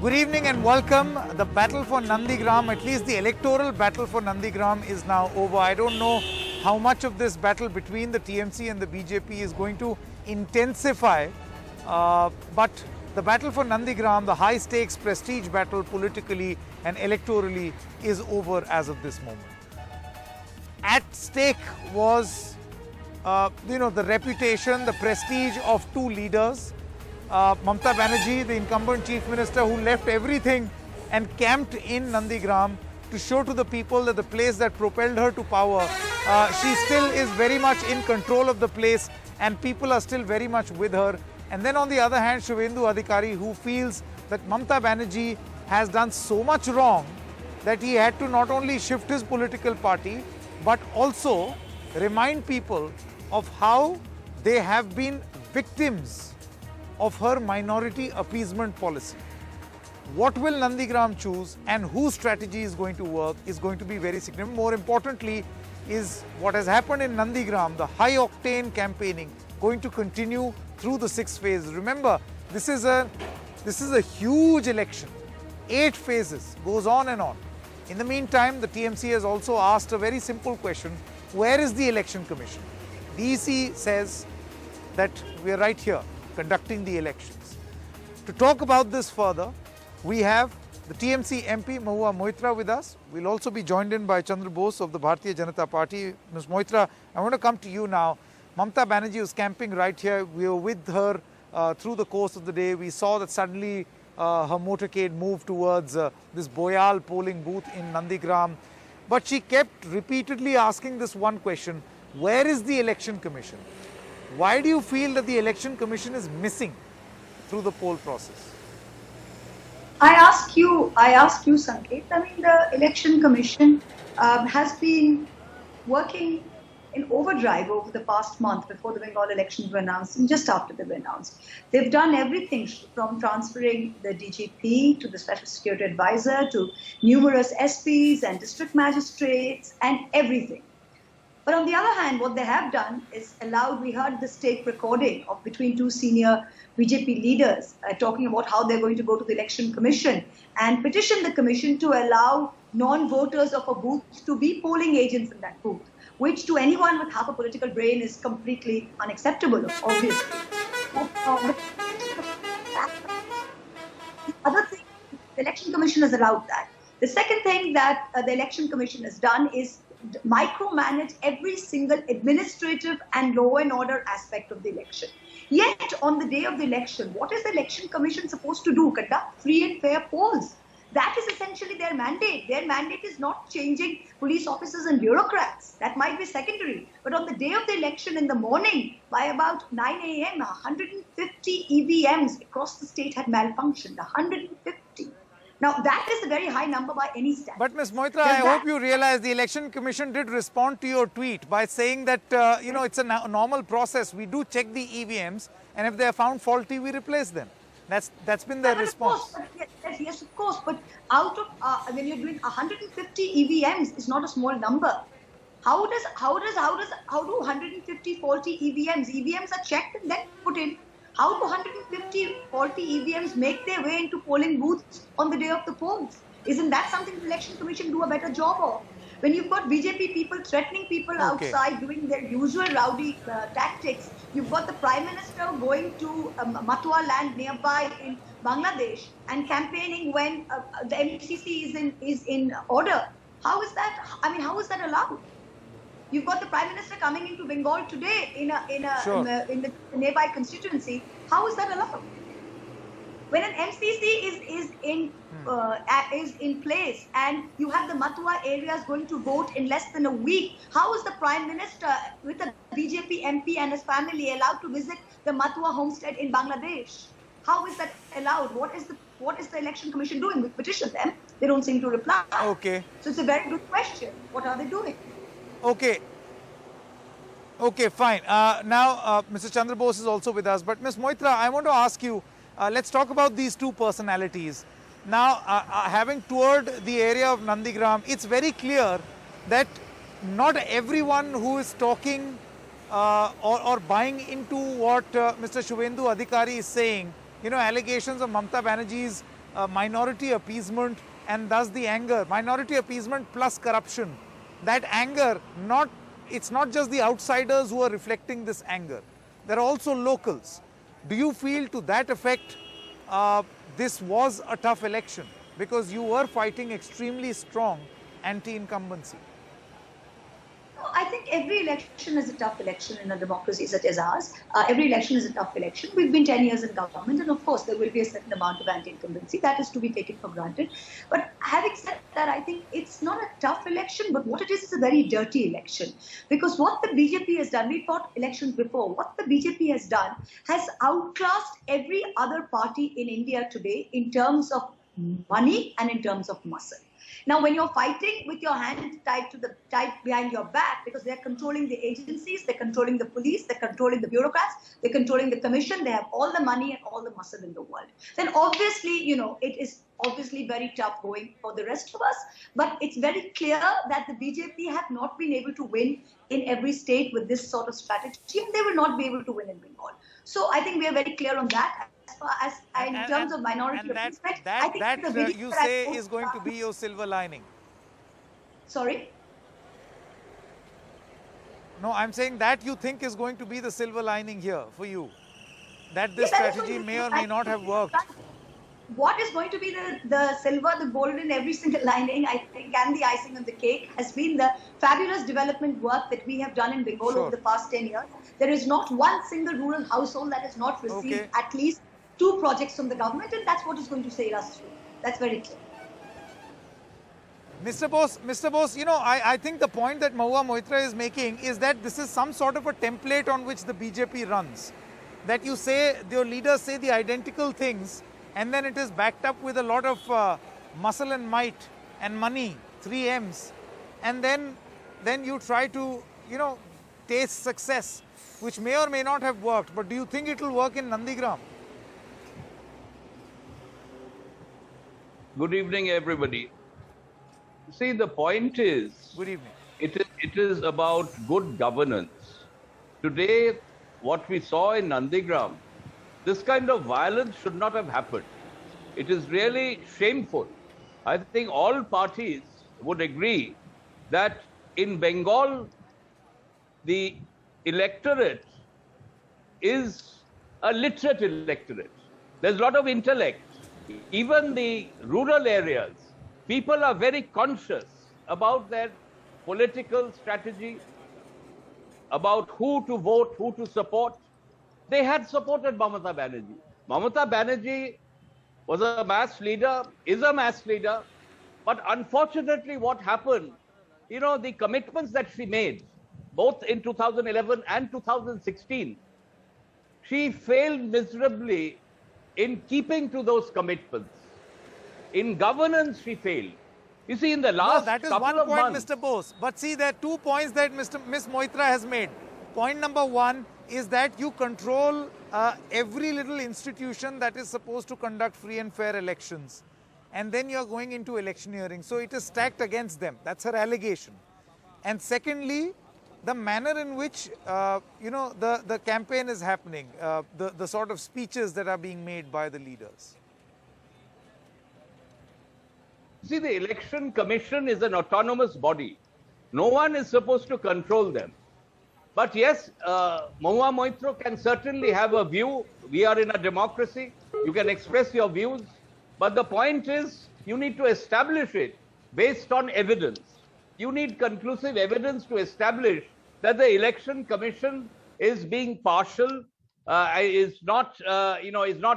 Good evening and welcome. The battle for Nandigram, at least the electoral battle for Nandigram, is now over. I don't know how much of this battle between the TMC and the BJP is going to intensify, but the battle for Nandigram, the high stakes prestige battle politically and electorally, is over as of this moment. At stake was, the reputation, the prestige of two leaders. Mamata Banerjee, the incumbent chief minister who left everything and camped in Nandigram to show to the people that the place that propelled her to power, she still is very much in control of the place and people are still very much with her. And then on the other hand, Suvendu Adhikari, who feels that Mamata Banerjee has done so much wrong that he had to not only shift his political party but also remind people of how they have been victims of her minority appeasement policy. What will Nandigram choose and whose strategy is going to work is going to be very significant. More importantly, is what has happened in Nandigram, the high octane campaigning, going to continue through the 6 phases. Remember, this is a huge election. 8 phases, goes on and on. In the meantime, the TMC has also asked a very simple question: where is the Election Commission? The EC says that we are right here conducting the elections. To talk about this further, we have the TMC MP Mahua Moitra with us. We'll also be joined in by Chandra Bose of the Bharatiya Janata Party. Ms. Moitra, I want to come to you now. Mamata Banerjee was camping right here. We were with her through the course of the day. We saw that suddenly her motorcade moved towards this Boyal polling booth in Nandigram. But she kept repeatedly asking this one question: where is the Election Commission? Why do you feel that the Election Commission is missing through the poll process? I ask you, Sanket. I mean, the Election Commission has been working in overdrive over the past month before the Bengal elections were announced and just after they were announced. They've done everything from transferring the DGP to the Special Security Advisor to numerous SPs and district magistrates and everything. But on the other hand, what they have done is allowed, we heard this tape recording of between 2 senior BJP leaders talking about how they're going to go to the Election Commission and petition the Commission to allow non-voters of a booth to be polling agents in that booth, which to anyone with half a political brain is completely unacceptable, obviously. The other thing, the Election Commission has allowed that. The second thing that the Election Commission has done is micromanage every single administrative and law and order aspect of the election. Yet, on the day of the election, what is the Election Commission supposed to do? Conduct free and fair polls. That is essentially their mandate. Their mandate is not changing police officers and bureaucrats. That might be secondary. But on the day of the election in the morning, by about 9 a.m., 150 EVMs across the state had malfunctioned. 150. Now, that is a very high number by any standard. But Ms. Moitra, I hope you realize the Election Commission did respond to your tweet by saying that, it's a normal process. We do check the EVMs, and if they are found faulty, we replace them. That's been their response. Of course, yes, of course. But out of when you're doing 150 EVMs, is not a small number. How do 150 faulty EVMs? EVMs are checked and then put in. How do 150 faulty EVMs make their way into polling booths on the day of the polls? Isn't that something the Election Commission do a better job of? When you've got BJP people threatening people outside, doing their usual rowdy tactics, you've got the Prime Minister going to Matua land nearby in Bangladesh and campaigning when the MCC is in order. How is that? I mean, how is that allowed? You've got the Prime Minister coming into Bengal today in the nearby constituency. How is that allowed? When an MCC is in place and you have the Matua areas going to vote in less than a week, how is the Prime Minister with a BJP MP and his family allowed to visit the Matua homestead in Bangladesh? How is that allowed? What is the Election Commission doing? We petition them. They don't seem to reply. Okay. So it's a very good question. What are they doing? Okay, fine. Now, Mr. Chandra Bose is also with us. But Ms. Moitra, I want to ask you, let's talk about these two personalities. Now, having toured the area of Nandigram, it's very clear that not everyone who is talking or buying into what Mr. Suvendu Adhikari is saying, allegations of Mamata Banerjee's minority appeasement and thus the anger, minority appeasement plus corruption. That anger, it's not just the outsiders who are reflecting this anger. There are also locals. Do you feel to that effect this was a tough election because you were fighting extremely strong anti-incumbency? I think every election is a tough election in a democracy such as ours. Every election is a tough election. We've been 10 years in government, and of course, there will be a certain amount of anti-incumbency. That is to be taken for granted. But having said that, I think it's not a tough election, but what it is a very dirty election. Because what the BJP has done, we fought elections before, what the BJP has done has outclassed every other party in India today in terms of money and in terms of muscle. Now, when you're fighting with your hands tied behind your back, because they're controlling the agencies, they're controlling the police, they're controlling the bureaucrats, they're controlling the commission, they have all the money and all the muscle in the world, then obviously, it is obviously very tough going for the rest of us. But it's very clear that the BJP have not been able to win in every state with this sort of strategy, and they will not be able to win in Bengal. So I think we are very clear on that. As far as in terms of minority appeasement, I think that the BJP you say is going to be your silver lining. Sorry? No, I'm saying that you think is going to be the silver lining here for you. That this strategy may or may not have worked. What is going to be the silver, the gold in every single lining, I think, and the icing on the cake has been the fabulous development work that we have done in Bengal over the past 10 years. There is not one single rural household that has not received at least 2 projects from the government, and that's what is going to see us through. That's very clear. Mr. Bose, I think the point that Mahua Moitra is making is that this is some sort of a template on which the BJP runs. That you say, your leaders say the identical things, and then it is backed up with a lot of muscle and might and money, 3 M's. And then you try to, taste success, which may or may not have worked. But do you think it will work in Nandigram? Good evening, everybody. See, the point is, good evening. It is about good governance. Today, what we saw in Nandigram, this kind of violence should not have happened. It is really shameful. I think all parties would agree that in Bengal, the electorate is a literate electorate. There's a lot of intellect. Even the rural areas, people are very conscious about their political strategy, about who to vote, who to support. They had supported Mamata Banerjee. Mamata Banerjee was a mass leader, is a mass leader, but unfortunately what happened, the commitments that she made, both in 2011 and 2016, she failed miserably in keeping to those commitments. In governance, she failed. You see, in the last that is couple one of point, months, Mr. Bose. But see, there are 2 points that Ms. Moitra has made. Point number 1 is that you control every little institution that is supposed to conduct free and fair elections. And then you are going into electioneering. So it is stacked against them. That's her allegation. And secondly, the manner in which, the campaign is happening, the sort of speeches that are being made by the leaders. see, the Election Commission is an autonomous body. No one is supposed to control them. But yes, Mahua Moitra can certainly have a view. We are in a democracy. You can express your views. But the point is, you need to establish it based on evidence. You need conclusive evidence to establish that the Election Commission is being partial, is not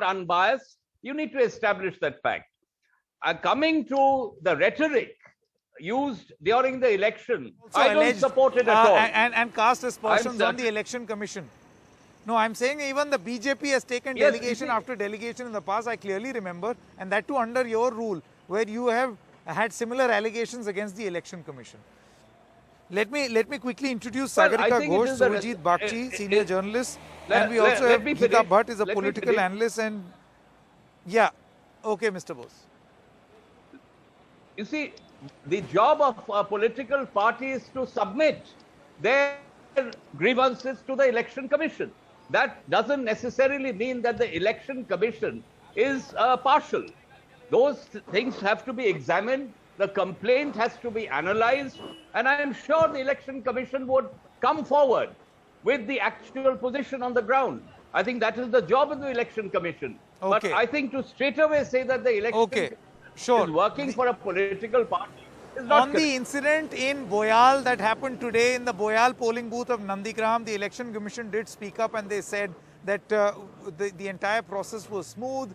unbiased. You need to establish that fact. Coming to the rhetoric used during the election, Also I don't support it at all. And cast aspersions on the Election Commission. No, I'm saying even the BJP has taken delegation after delegation in the past, I clearly remember, and that too under your rule, where you have had similar allegations against the Election Commission. Let me quickly introduce Sagarika Ghosh, Surjit Bagchi, senior journalist, and we also have Geeta Bhatt, is a political analyst, and okay, Mr. Bose. You see, the job of a political party is to submit their grievances to the Election Commission. That doesn't necessarily mean that the Election Commission is partial. Those things have to be examined. The complaint has to be analyzed. And I am sure the Election Commission would come forward with the actual position on the ground. I think that is the job of the Election Commission. But Okay. I think to straight away say that the election Okay, sure. is working for a political party is not On the correct. incident in Boyal that happened today in the Boyal polling booth of Nandigram, the Election Commission did speak up and they said that the entire process was smooth.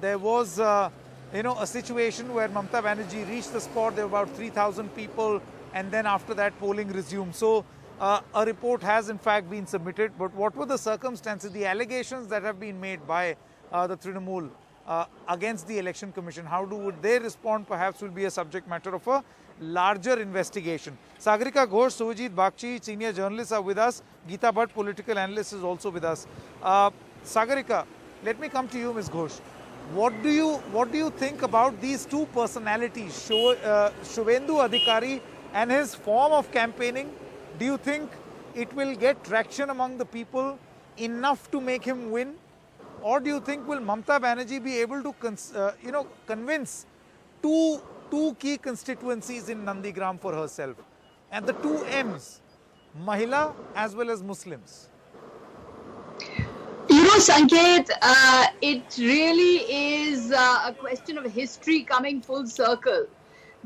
There was, a situation where Mamata Banerjee reached the spot. There were about 3,000 people, and then after that, polling resumed. So a report has in fact been submitted. But what were the circumstances, the allegations that have been made by the Trinamool against the Election Commission? How would they respond? Perhaps will be a subject matter of a larger investigation. Sagarika Ghosh, Shubhajit Bagchi, senior journalists are with us. Geeta Bhatt, political analyst, is also with us. Sagarika, let me come to you, Ms. Ghosh. What do you think about these two personalities, Shuvendu Adhikari and his form of campaigning? Do you think it will get traction among the people enough to make him win? Or do you think will Mamata Banerjee be able to convince two key constituencies in Nandigram for herself? And the two M's, Mahila as well as Muslims. You know, Sanket, it really is a question of history coming full circle.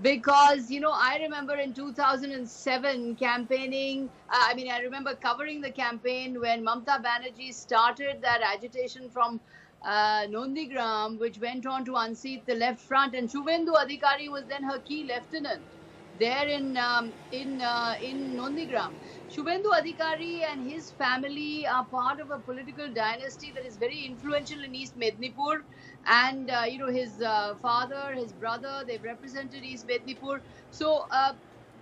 Because, I remember in 2007 campaigning, I remember covering the campaign when Mamata Banerjee started that agitation from Nandigram, which went on to unseat the left front, and Shuvendu Adhikari was then her key lieutenant there in Nandigram. Shuvendu Adhikari and his family are part of a political dynasty that is very influential in East Mednipur. And, his father, his brother, they've represented East Mednipur. So,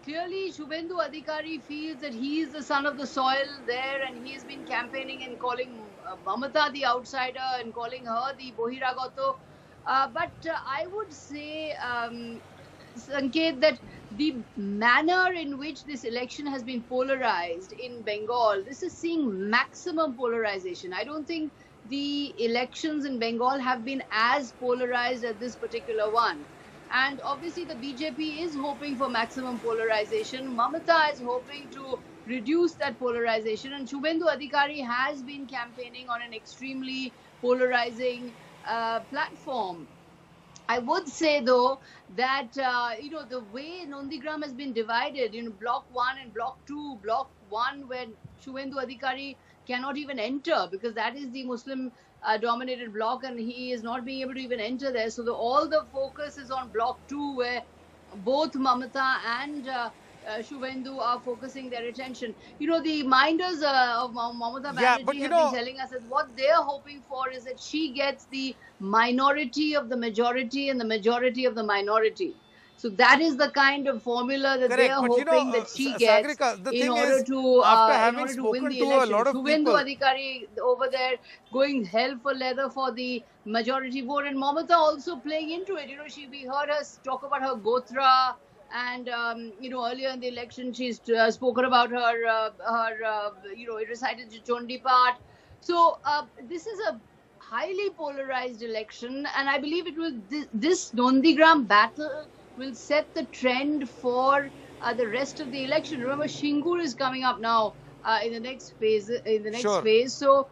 clearly, Shuvendu Adhikari feels that he is the son of the soil there, and he has been campaigning and calling Mamata the outsider and calling her the Bohiragato. But I would say, Sanket, that the manner in which this election has been polarized in Bengal, this is seeing maximum polarization. I don't think the elections in Bengal have been as polarized as this particular one. And obviously the BJP is hoping for maximum polarization. Mamata is hoping to reduce that polarization. And Shuvendu Adhikari has been campaigning on an extremely polarizing platform. I would say, though, that, the way Nandigram has been divided, Block 1 and Block 2, Block 1 where Shuvendu Adhikari cannot even enter because that is the Muslim dominated block and he is not being able to even enter there. So all the focus is on Block 2 where both Mamata and Shuvendu are focusing their attention. The minders of Mamata Banerjee have been telling us that what they are hoping for is that she gets the minority of the majority and the majority of the minority. So that is the kind of formula that they are hoping that she gets in order to win the election. Shuvendu Adhikari over there going hell for leather for the majority vote, and Mamata also playing into it. We heard her talk about her Gotra, and earlier in the election she's spoken about her recited Chondi part. So this is a highly polarized election, and I believe it will this Nandigram battle will set the trend for the rest of the election. Remember, Shingur is coming up now in the next phase. Phase, so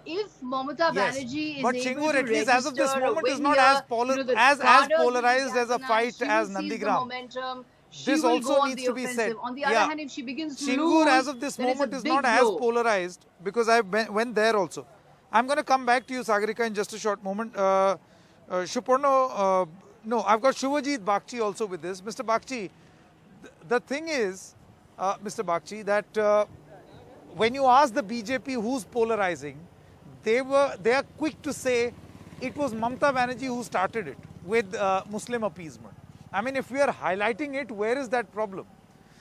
if Mamata Banerjee is but able Shingur, to at least as of this moment, is not here, as polarized as a fight as Nandigram. This also needs to be said. On the other hand, if she begins to Shingur, lose, as of this moment, is not as polarized because I went there also. I'm going to come back to you, Sagarika, in just a short moment. Shuparno. No, I've got Shubhajit Bagchi also with this. Mr. Bagchi, the thing is, Mr. Bagchi, that when you ask the BJP who's polarizing, they are quick to say it was Mamata Banerjee who started it with Muslim appeasement. I mean, if we are highlighting it, where is that problem?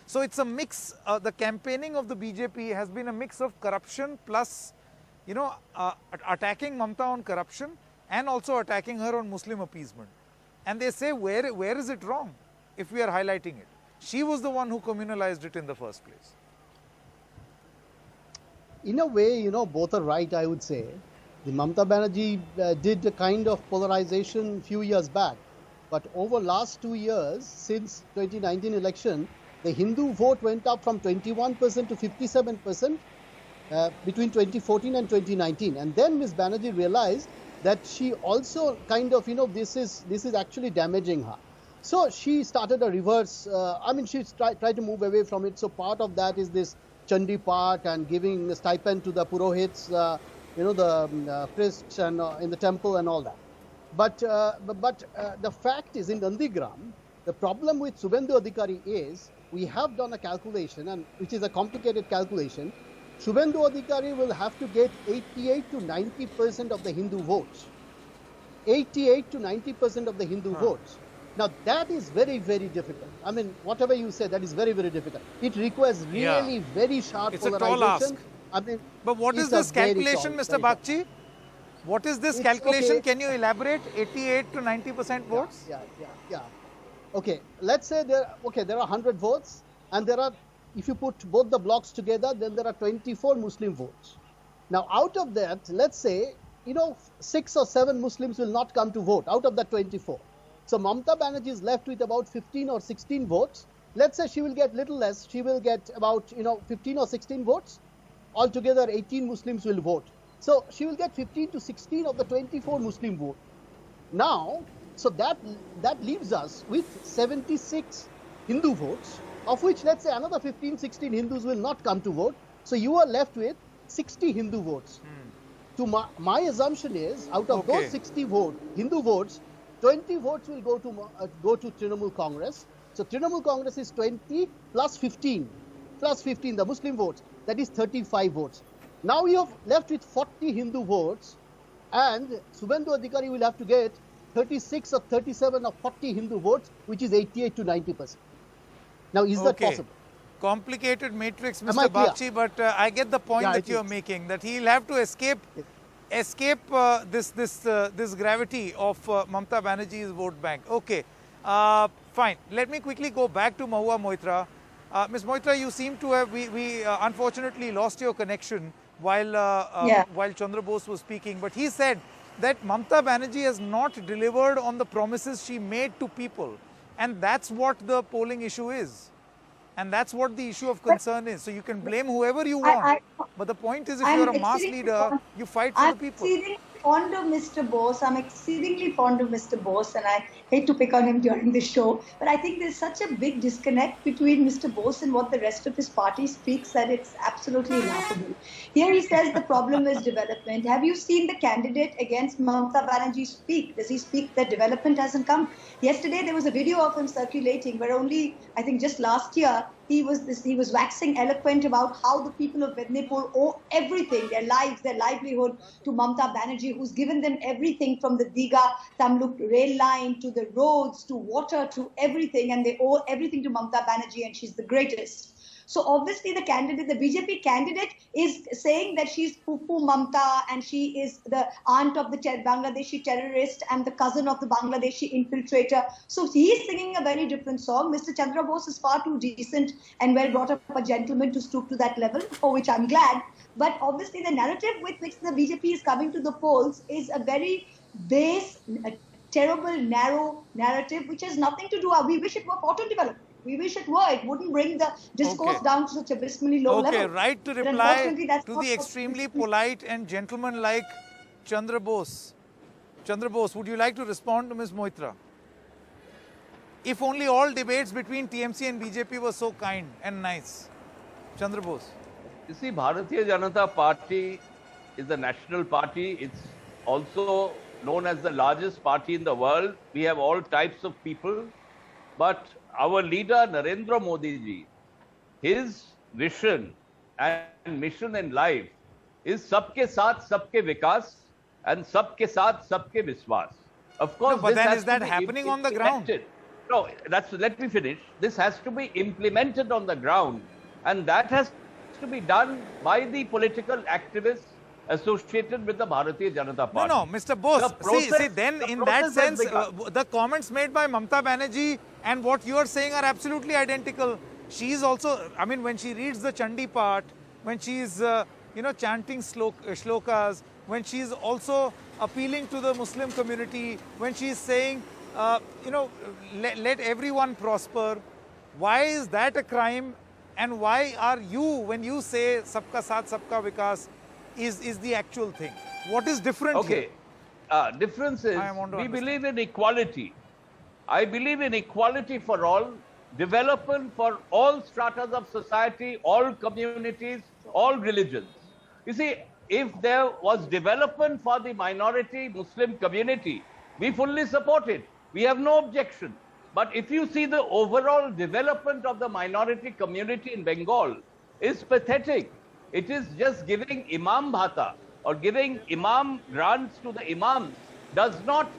So it's a mix. The campaigning of the BJP has been a mix of corruption plus, attacking Mamata on corruption and also attacking her on Muslim appeasement. And they say, where is it wrong if we are highlighting it? She was the one who communalized it in the first place. In a way, both are right, I would say. The Mamata Banerjee did a kind of polarization a few years back. but over last 2 years, since 2019 election, the Hindu vote went up from 21% to 57% between 2014 and 2019. And then Ms. Banerjee realized that she also kind of, this is actually damaging her. So she started a reverse, she tried to move away from it. So part of that is this Chandi Path and giving a stipend to the Purohits, the priests and in the temple and all that. But the fact is in Nandigram, the problem with Subhendu Adhikari is we have done a calculation, and which is a complicated calculation. Subhendu Adhikari will have to get 88 to 90% of the Hindu votes. 88 to 90% of the Hindu votes. Now that is very, very difficult. I mean, whatever you say, that is very, very difficult. It requires really very sharp it's polarization. A tall ask. I mean, but what is this calculation, Mr. Bagchi? What is this calculation? Okay. Can you elaborate? 88 to 90% votes? Yeah. Okay, let's say there are 100 votes, and there are, if you put both the blocks together, then there are 24 Muslim votes. Now, out of that, let's say, 6 or 7 Muslims will not come to vote out of that 24. So Mamata Banerjee is left with about 15 or 16 votes. Let's say she will get little less. She will get about 15 or 16 votes. Altogether, 18 Muslims will vote. So she will get 15 to 16 of the 24 Muslim vote. Now, so that leaves us with 76 Hindu votes, of which let's say another 15, 16 Hindus will not come to vote. So you are left with 60 Hindu votes. To my assumption is, out of those 60 Hindu votes, 20 votes will go to Trinamool Congress. So Trinamool Congress is 20 plus 15, the Muslim votes. That is 35 votes. Now you have left with 40 Hindu votes, and Subhendu Adhikari will have to get 36 or 37 or 40 Hindu votes, which is 88 to 90%. Now, is that possible? Complicated matrix, Mr. Bagchi, but I get the point that you are making, that he'll have to escape this gravity of Mamata Banerjee's vote bank. Okay, fine. Let me quickly go back to Mahua Moitra. Ms. Moitra, you seem to have, we unfortunately lost your connection while Chandra Bose was speaking, but he said that Mamata Banerjee has not delivered on the promises she made to people, and that's what the polling issue is. And that's what the issue of concern is. So you can blame whoever you want. But the point is, if you're a mass leader, you fight for the people. I'm exceedingly fond of Mr. Bose. I'm exceedingly fond of Mr. Bose, and I hate to pick on him during the show. But I think there's such a big disconnect between Mr. Bose and what the rest of his party speaks that it's absolutely laughable. Here he says the problem is development. Have you seen the candidate against Mamata Banerjee speak? Does he speak that development hasn't come? Yesterday there was a video of him circulating where only, I think just last year, he was waxing eloquent about how the people of Mednipur owe everything, their lives, their livelihood, to Mamata Banerjee, who's given them everything from the Digha-Tamluk rail line to the roads to water to everything, and they owe everything to Mamata Banerjee, and she's the greatest. So obviously the candidate, the BJP candidate, is saying that she's Pupu Mamata and she is the aunt of the Bangladeshi terrorist and the cousin of the Bangladeshi infiltrator. So he's singing a very different song. Mr. Chandra Bose is far too decent and well brought up a gentleman to stoop to that level, for which I'm glad. But obviously the narrative with which the BJP is coming to the polls is a very base, terrible, narrow narrative, which has nothing to do. We wish it were auto development. We wish it were. It wouldn't bring the discourse down to such a abysmally low level. Okay, right to reply to the extremely polite and gentleman-like Chandra Bose. Chandra Bose, would you like to respond to Ms. Moitra? If only all debates between TMC and BJP were so kind and nice. Chandra Bose. You see, Bharatiya Janata Party is a national party. It's also known as the largest party in the world. We have all types of people. But our leader, Narendra Modi ji, his vision and mission in life is sabke saath sabke vikas and sabke saath sabke viswas. Of course, no, but then is that happening on the ground? No, let me finish. This has to be implemented on the ground, and that has to be done by the political activists associated with the Bharatiya Janata Party. No, Mr. Bose, see, then in that sense, the comments made by Mamata Banerjee and what you are saying are absolutely identical. She is also, I mean, when she reads the Chandi Path, when she is, chanting shlokas, when she is also appealing to the Muslim community, when she is saying let everyone prosper. Why is that a crime? And why are you, when you say Sabka Saath, Sabka Vikas, is the actual thing? What is different here? Difference is I want to we understand. believe in equality. I believe in equality for all, development for all stratas of society, all communities, all religions. You see, if there was development for the minority Muslim community, we fully support it. We have no objection. But if you see the overall development of the minority community in Bengal is pathetic. It is just giving Imam Bhata or giving Imam grants to the Imams does not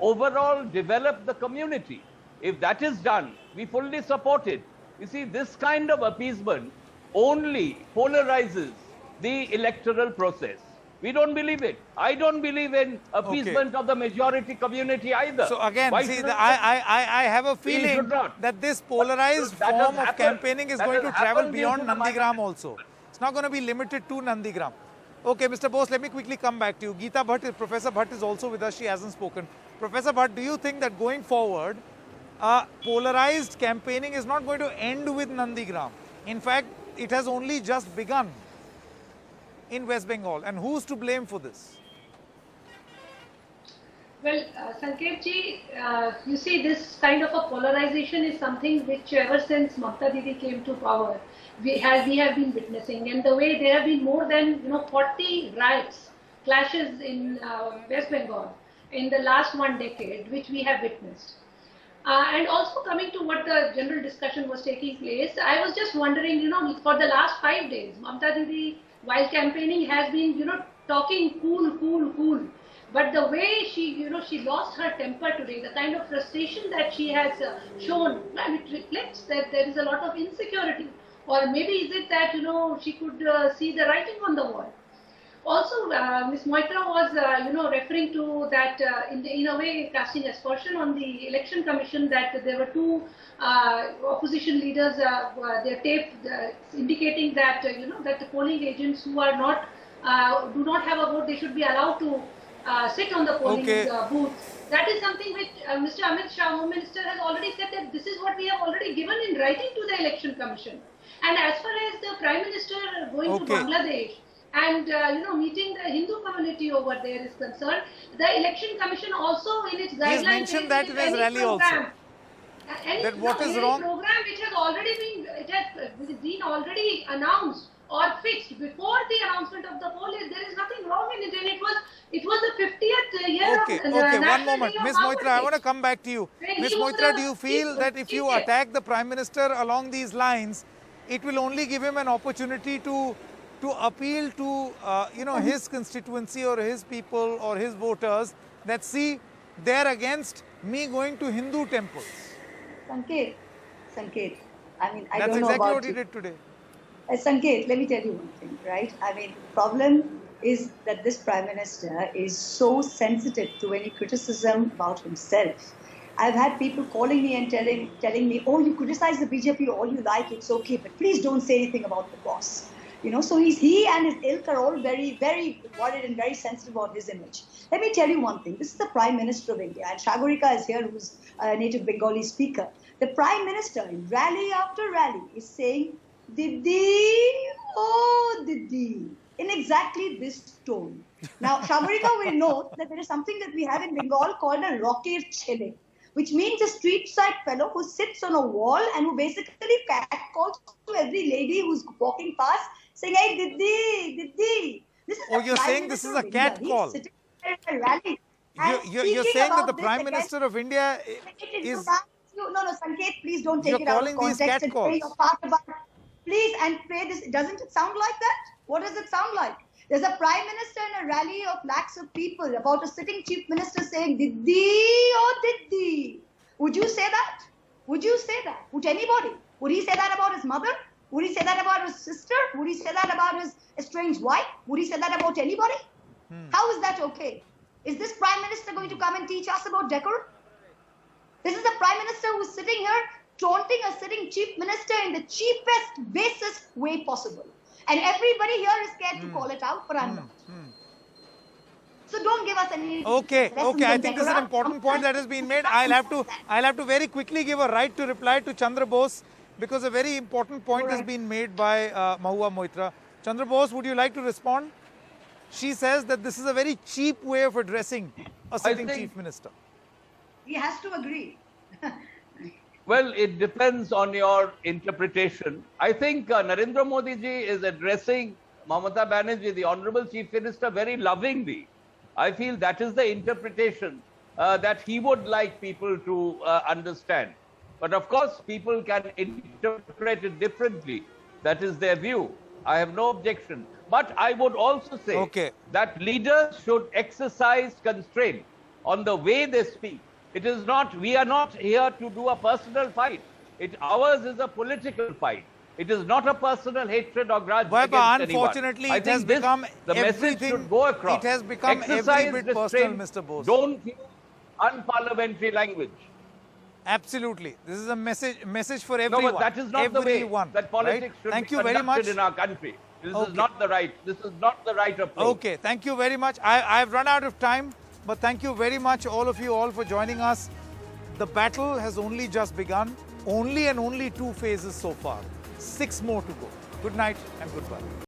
overall develop the community. If that is done, we fully support it. You see, this kind of appeasement only polarizes the electoral process. We don't believe it. I don't believe in appeasement of the majority community either. So again, Why see, shouldn't I have a We feeling should not. that this polarized That has form of happened. campaigning is That going to has travel happened due beyond to the Nandigram minority. also. It's not going to be limited to Nandigram. Okay, Mr. Bose, let me quickly come back to you. Geeta Bhatt, Professor Bhatt is also with us. She hasn't spoken. Professor Bhatt, do you think that going forward, polarized campaigning is not going to end with Nandigram? In fact, it has only just begun in West Bengal. And who's to blame for this? Well, Sanket ji, you see, this kind of a polarization is something which ever since Mamta Didi came to power, we have been witnessing. And the way there have been more than 40 riots, clashes in West Bengal in the last 1 decade, which we have witnessed. And also coming to what the general discussion was taking place, I was just wondering, for the last 5 days, Mamta Didi, while campaigning, has been, talking cool. But the way she lost her temper today, the kind of frustration that she has shown, it reflects that there is a lot of insecurity. Or maybe is it that, she could see the writing on the wall. Also, Ms. Moitra was, referring to that, in a way, casting aspersion on the election commission that there were 2 opposition leaders, their tape indicating that, that the polling agents who are not, do not have a vote, they should be allowed to sit on the polling booth. That is something which Mr. Amit Shah, Home Minister, has already said that this is what we have already given in writing to the Election Commission. And as far as the Prime Minister going to Bangladesh and meeting the Hindu community over there is concerned, the Election Commission also in its guidelines... He has mentioned that in his rally also. That what is wrong? Program which has already been, it has been already announced or fixed before the announcement of the poll, there is nothing wrong in it, and it was the 50th year of one moment. Ms. Moitra, I want to come back to you. Ms. Moitra, do you feel that if you attack the Prime Minister along these lines, it will only give him an opportunity to appeal to his constituency or his people or his voters that see they're against me going to Hindu temples? Sanket, I mean, I That's don't know exactly about what he did today. Sanket, let me tell you one thing, right? I mean, problem is that this Prime Minister is so sensitive to any criticism about himself. I've had people calling me and telling me, oh, you criticize the BJP all you like, it's okay, but please don't say anything about the boss. So he and his ilk are all very, very worried and very sensitive about his image. Let me tell you one thing. This is the Prime Minister of India, and Shagorika is here, who's a native Bengali speaker. The Prime Minister, in rally after rally, is saying, Didi, oh Didi, in exactly this tone. Now, Shagorika will know that there is something that we have in Bengal called a rocker chele, which means a street side fellow who sits on a wall and who basically catcalls to every lady who's walking past, saying, hey, Didi. This is you're saying this is a cat call? He's sitting there at a rally. You're saying that the Prime Minister of India is... No, Sanket, please don't take you're it out of calling these context cat and calls. play your part about it. Please, and play this. Doesn't it sound like that? What does it sound like? There's a Prime Minister in a rally of lakhs of people about a sitting Chief Minister saying, Didi, oh Didi. Would you say that? Would you say that? Would anybody? Would he say that about his mother? Would he say that about his sister? Would he say that about his estranged wife? Would he say that about anybody? How is that okay? Is this Prime Minister going to come and teach us about decorum? This is the Prime Minister who's sitting here taunting a sitting Chief Minister in the cheapest, basest way possible. And everybody here is scared to call it out, but I'm not. So don't give us any Okay, lessons okay. I on think this is an decorum. important point that has been made. I'll have to very quickly give a right to reply to Chandra Bose because a very important point has been made by Mahua Moitra. Chandra Bose, would you like to respond? She says that this is a very cheap way of addressing a sitting chief minister. He has to agree. Well, it depends on your interpretation. I think Narendra Modi ji is addressing Mamata Banerjee, the Honorable Chief Minister, very lovingly. I feel that is the interpretation that he would like people to understand. But of course, people can interpret it differently. That is their view. I have no objection. But I would also say that leaders should exercise constraint on the way they speak. It is not, we are not here to do a personal fight. Ours is a political fight. It is not a personal hatred or grudge against anyone. Unfortunately, it has become the message should go across. It has become every bit personal, Mr. Bose. Don't use unparliamentary language. Absolutely. This is a message for everyone. No, but that is not the way that politics should be conducted in our country. This is not the right. This is not the right approach. Okay, thank you very much. I've run out of time, but thank you very much, all of you all, for joining us. The battle has only just begun. Only 2 phases so far. 6 more to go. Good night and goodbye.